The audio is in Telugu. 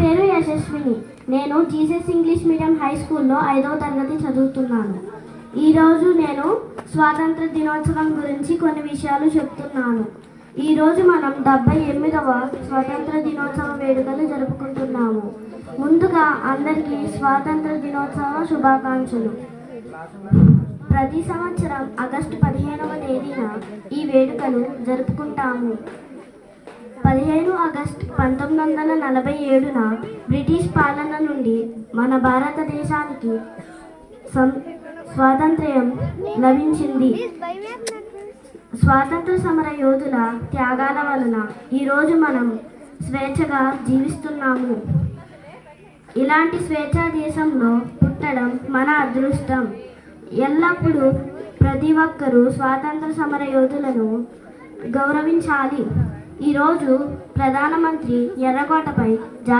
పేరు యశస్విని. నేను జీసస్ ఇంగ్లీష్ మీడియం హై స్కూల్లో 5వ తరగతి చదువుతున్నాను. ఈరోజు నేను స్వాతంత్ర దినోత్సవం గురించి కొన్ని విషయాలు చెప్తున్నాను. ఈరోజు మనం 78వ స్వాతంత్ర దినోత్సవ వేడుకలు జరుపుకుంటున్నాము. ముందుగా అందరికీ స్వాతంత్ర దినోత్సవ శుభాకాంక్షలు. ప్రతి సంవత్సరం ఆగస్టు 15వ తేదీన ఈ వేడుకలు జరుపుకుంటాము. 15 ఆగస్టు 1947న బ్రిటిష్ పాలన నుండి మన భారతదేశానికి స్వాతంత్ర్యం లభించింది. స్వాతంత్ర సమర యోధుల త్యాగాల వలన ఈరోజు మనం స్వేచ్ఛగా జీవిస్తున్నాము. ఇలాంటి స్వేచ్ఛా దేశంలో పుట్టడం మన అదృష్టం. ఎల్లప్పుడూ ప్రతి ఒక్కరూ స్వాతంత్ర సమర యోధులను గౌరవించాలి. ఈరోజు ప్రధానమంత్రి ఎర్రకోటపై